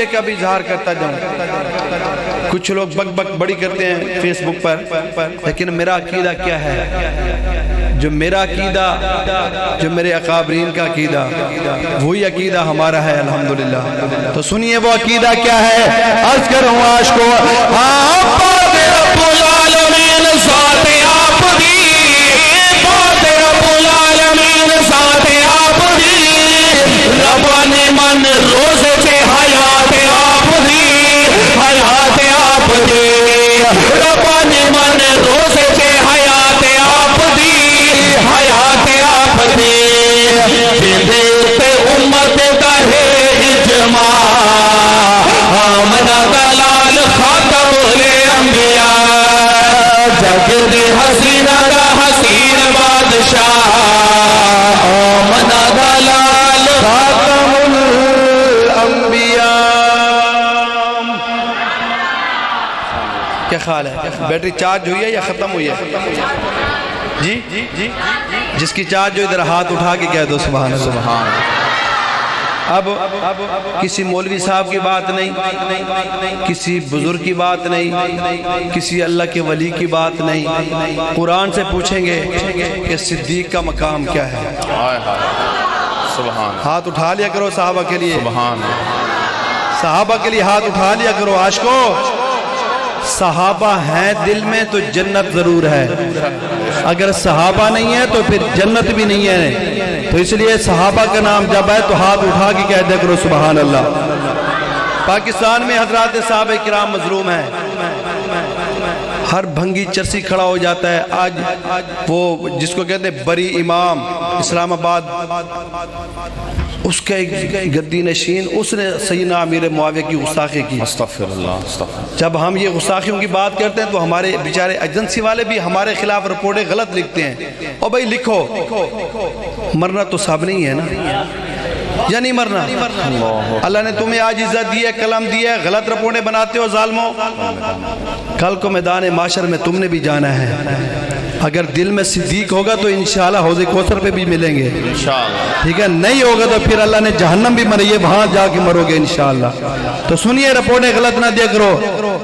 عقیدے کا بھی اظہار کرتا جاؤں. کچھ لوگ بک بک بڑی کرتے ہیں فیس بک پر، لیکن میرا عقیدہ کیا ہے؟ جو میرا عقیدہ، جو میرے اکابرین کا عقیدہ، وہی عقیدہ ہمارا ہے الحمدللہ. تو سنیے وہ عقیدہ کیا ہے. عرض کروں عاشقو بات رب العالمین ذات آپ دی، بات رب العالمین ذات آپ دی، ربانی من روز سے حیات آپ دی، حیات آپ دی، ربانی من روز سے حیات آپ دی، حیات آپ دی. پہ امت کا ہے اجماع، آمنہ دلال خاتم الانبیاء، جگد حسینہ کا حسین بادشاہ، آمنہ دلال خاتم الانبیاء. کیا خیال ہے؟ بیٹری چارج ہوئی ہے یا ختم ہوئی ہے؟ جی جس کی چارج جو ادھر ہاتھ اٹھا کے کہہ دو سبحان اللہ. اب کسی مولوی صاحب کی بات نہیں، کسی بزرگ کی بات نہیں، کسی اللہ کے ولی کی بات نہیں. قرآن سے پوچھیں گے کہ صدیق کا مقام کیا ہے. ہاتھ اٹھا لیا کرو صحابہ کے لیے، صحابہ کے لیے ہاتھ اٹھا لیا کرو. عاشقو صحابہ ہیں دل میں تو جنت ضرور ہے، اگر صحابہ نہیں ہے تو پھر جنت بھی نہیں ہے. تو اس لیے صحابہ کا نام جب ہے تو ہاتھ اٹھا کے کہہ دیا کرو سبحان اللہ. پاکستان میں حضرات صحابہ کرام مظلوم ہیں، ہر بھنگی چرسی کھڑا ہو جاتا ہے. آج وہ جس کو کہتے ہیں بری امام اسلام آباد، اس کا ایک گدی نشین، اس نے سیدنا امیر معاویہ کی گستاخی کی. استغفر اللہ. جب ہم یہ گستاخیوں کی بات کرتے ہیں تو ہمارے بیچارے ایجنسی والے بھی ہمارے خلاف رپورٹیں غلط لکھتے ہیں. اور بھائی لکھو، مرنا تو سب نہیں ہے نا، یا نہیں مرنا؟ اللہ نے تمہیں آج عزت دی ہے، قلم دی ہے، غلط رپورٹیں بناتے ہو ظالموں. کل کو میدان معاشر میں تم نے بھی جانا ہے. اگر دل میں صدیق ہوگا تو انشاءاللہ حوض کوثر پہ بھی ملیں گے ٹھیک ہے. نہیں ہوگا تو پھر اللہ نے جہنم بھی بنائی ہے، وہاں جا کے مرو گے انشاءاللہ. تو سنیے، رپورٹیں غلط نہ دیا کرو.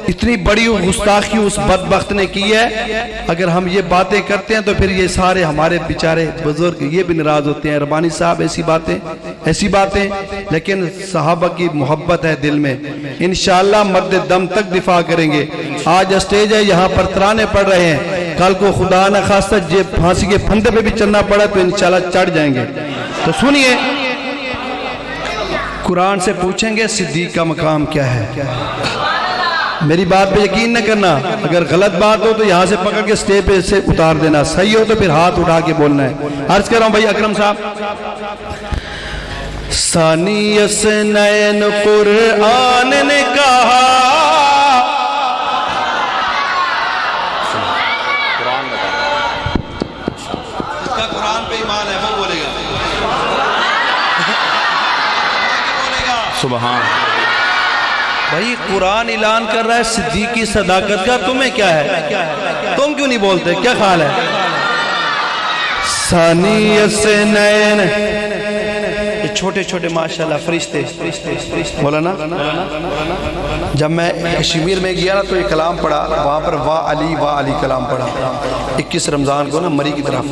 اتنی بڑی گستاخی اس بدبخت نے کی ہے. اگر ہم یہ باتیں کرتے ہیں تو پھر یہ سارے ہمارے بیچارے بزرگ یہ بھی ناراض ہوتے ہیں. ربانی صاحب ایسی باتیں، لیکن صحابہ کی محبت ہے دل میں. انشاءاللہ مرد دم تک دفاع کریں گے. آج اسٹیج ہے، یہاں پر ترانے پڑ رہے ہیں، کل کو خدا نہ خواستہ پھانسی کے پھندے پہ بھی چلنا پڑا تو انشاءاللہ چڑھ جائیں گے. تو سنیے، قرآن سے پوچھیں گے صدیق کا مقام کیا ہے. میری بات پہ یقین نہ کرنا، اگر غلط بات ہو تو یہاں سے پکڑ کے سٹیج پہ سے اتار دینا، صحیح ہو تو پھر ہاتھ اٹھا کے بولنا ہے. عرض کر رہا ہوں بھائی اکرم صاحب، ثانی اثنین قرآن نے کہا، قرآن پہ ایمان ہے وہ بولے گا سبحان. بھائی قرآن اعلان کر رہا ہے صدیق کی صداقت کا، تمہیں کیا ہے؟ تم کیوں نہیں بولتے؟ کیا خیال ہے؟ ثانی اثنین، یہ چھوٹے چھوٹے ماشاءاللہ فرشتے. مولانا جب میں کشمیر میں گیا نا تو یہ کلام پڑھا، وہاں پر واہ علی کلام پڑھا 21 رمضان کو نا مری کی طرف.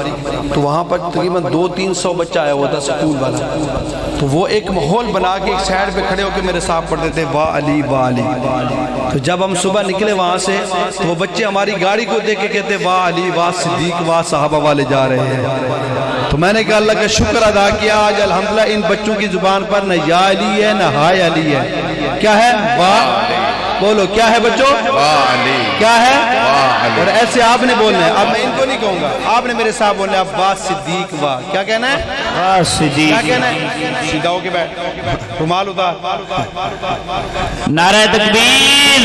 تو وہاں پر تقریباً 200-300 بچہ آیا ہوا تھا سکول والا. تو وہ ایک ماحول بنا کے ایک سائڈ پہ کھڑے ہو کے میرے ساتھ پڑھتے تھے واہ علی. تو جب ہم صبح نکلے وہاں سے تو وہ بچے ہماری گاڑی کو دیکھ کے کہتے واہ علی، واہ صدیق، واہ صحابہ والے جا رہے ہیں. تو میں نے کہا اللہ کا شکر ادا کیا، آج الحمدللہ ان بچوں کی زبان پر نہ یا علی ہے نہ ہائے علی ہے. کیا ہے؟ واہ. بولو کیا ہے بچوں؟ واہ علی. کیا ہے؟ واہ علی. اور ایسے آپ نے بولنا ہے. اب میں ان کو نہیں کہوں گا، آپ نے میرے ساتھ بولنا ہے واہ صدیق. واہ کیا کہنا ہے؟ واہ صدیق. کیا کہنا ہے؟ سیدھا ہو کے بیٹھ، رومال اتار. نعرہ تکبیر،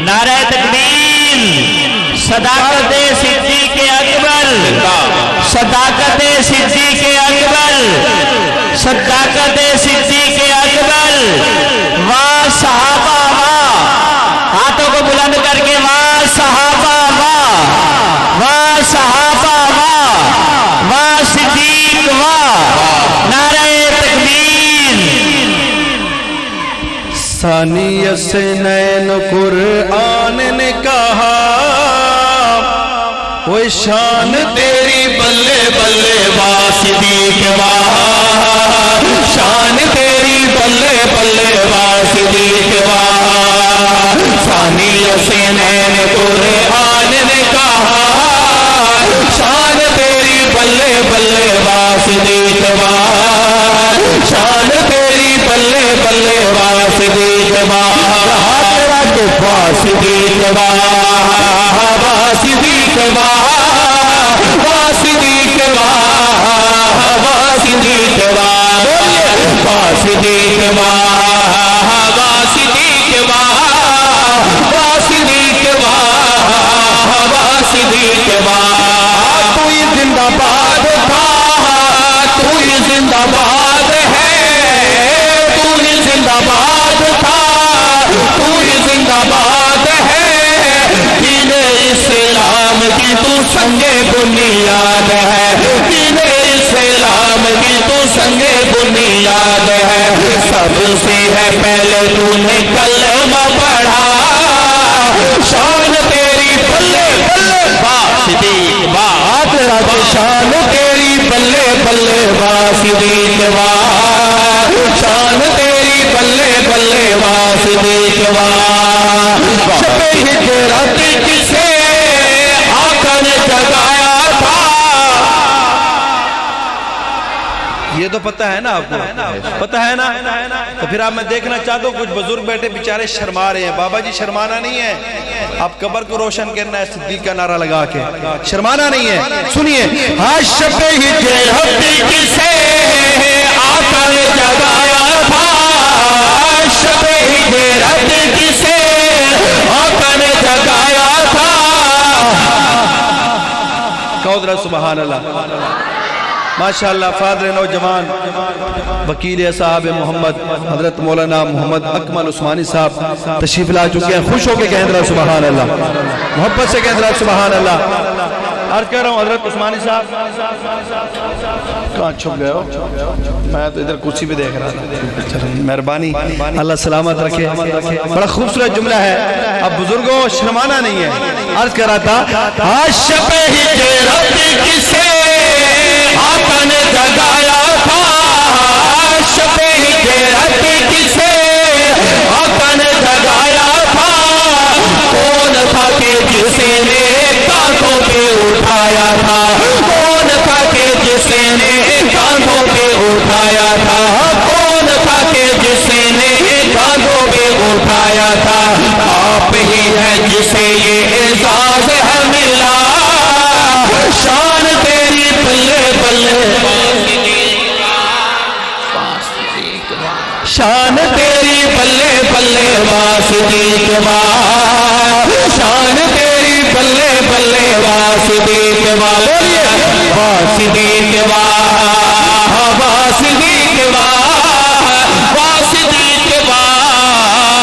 نعرہ تکبیر. صداقت صدیق اکبر، صداقت صدیق اکبر، صداقت صدیق اکبر. واہ صحابہ واہ، ہاتھوں کو بلند کر کے واہ صحابہ واہ، واہ صحابہ واہ، واہ صدیق واہ. نعرہ تکبیر. ثانیت سے نین قرآن نے کہا وہ شان تیری بلے بلے واسدی کے بعد، شان تیری بلے بلے واسدی کے بعد، ثانیت سے نین قرآن نے کہا شان تیری بلے بلے واسدی کے بعد، شان تیری بلے بلے واسدی کے بعد، واسدی کے بعد، واسدی کے بعد، واسدی کے بعد، واسدی کے بعد، واسدی کے بعد، واسدی کے بعد، واسدی کے بعد، واسدی کے بعد، تو ہی زندہ باد تھا، تو ہی زندہ باد ہے، تو ہی زندہ باد تھا، تو ہی زندہ باد ہے، دین اسلام کی تو سنگ بنیاد ہے، دین اسلام کی تو سنگ بنیاد ہے، سب سے ہے پہلے تو نے کلمہ پڑھا، شان تیری بلے بلے واسدی بات، شان تیری بلے بلے واسدی کے بعد، شان تیری بلے بلے واسدی کے بعد، شب ہجرت کسے آقا نے جگایا تھا، یہ تو پتہ ہے نا آپ کو، پتہ ہے نا، تو پھر آپ میں دیکھنا چاہتا ہوں کچھ بزرگ بیٹھے بیچارے شرما رہے ہیں، بابا جی شرمانا نہیں ہے، آپ قبر کو روشن کرنا ہے صدیق کا نعرہ لگا کے، شرمانا نہیں ہے، سنیے، ہاں شب ہجرت کسے آقا نے جگایا تھا، شب ہجرت کسے آقا نے جگایا تھا، کہو سبحان اللہ، ماشاءاللہ فادر نوجوان وکیل صاحب محمد حضرت مولانا محمد اکمل عثمانی صاحب تشریف لا چکے ہیں، خوش ہو کے کہہ رہا سبحان اللہ، محبت سے کہہ رہا سبحان اللہ، عرض کہہ رہا ہوں حضرت عثمانی صاحب کہاں چھپ گئے ہو، میں تو ادھر کرسی پہ دیکھ رہا تھا، مہربانی اللہ سلامت رکھے، بڑا خوبصورت جملہ ہے، اب بزرگوں شرمانا نہیں ہے، عرض کر رہا تھا شب ہجرت کسے آقا نے جگایا تھا، شب ہجرت کسے آقا نے جگایا تھا، کون تھا کہ جسے نے کانٹوں پہ اٹھایا تھا، کون تھا کہ جسے نے کانٹوں پہ اٹھایا تھا، کون تھا کہ جسے نے کانٹوں پہ اٹھایا تھا، آپ ہی ہے جسے یہ اعزاز ہے ملا، شان تیری بلے بلے، شان تیری بلے بلے واسدی کے بعد، شان تیری بلے بلے واسدی کے بعد، واسدی کے بعد، واسدی کے بعد، واسدی کے بعد،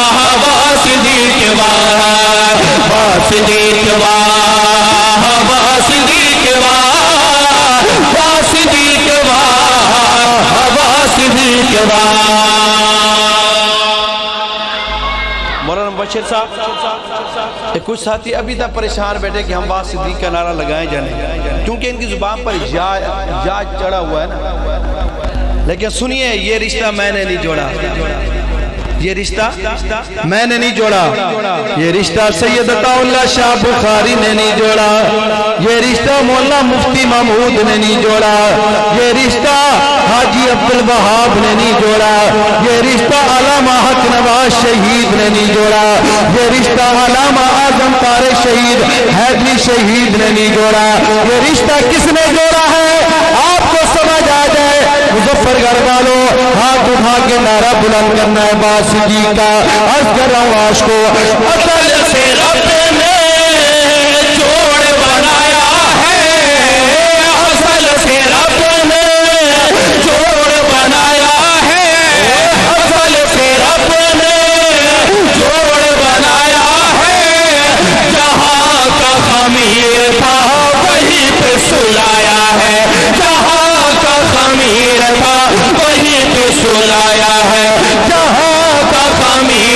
واسدی کے بعد، واسدی کے بعد، واسدی کے بعد، واسدی کے بعد، واسدی کے بعد، مولانا مبشر صاحب کچھ ساتھی ابھی تک پریشان بیٹھے کہ ہم واسدی کا نعرہ لگائیں جانے، کیونکہ ان کی زبان پر یا چڑھا ہوا ہے نا، لیکن سنیے یہ رشتہ میں نے نہیں جوڑا، یہ رشتہ میں نے نہیں جوڑا، یہ رشتہ سید عطا اللہ شاہ بخاری نے نہیں جوڑا، یہ رشتہ مولانا مفتی محمود نے نہیں جوڑا، یہ رشتہ حاجی عبدالوہاب نے نہیں جوڑا، یہ رشتہ علامہ حق نواز شہید نے نہیں جوڑا، یہ رشتہ علامہ اعظم طارق شہید حیدری شہید نے نہیں جوڑا، یہ رشتہ کس نے جوڑا ہے آپ کو سمجھ آ جائے، مظفر گڑھ والوں ہاتھ اٹھا کے نعرہ بلند کرنا ہے واسدی کا، عرض کر رہا ہوں عاشقو، اصل سے رب نے جوڑ بنایا ہے، اصل سے رب نے جوڑ بنایا ہے، اصل سے رب نے جوڑ بنایا ہے، جہاں کا خمیر تھا وہیں پہ سلایا ہے، جہاں کا خمیر تھا وہیں پہ سلایا ہے، جہاں کا خمیر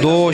2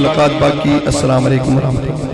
ملاقات باقی۔ السلام علیکم ورحمۃ اللہ۔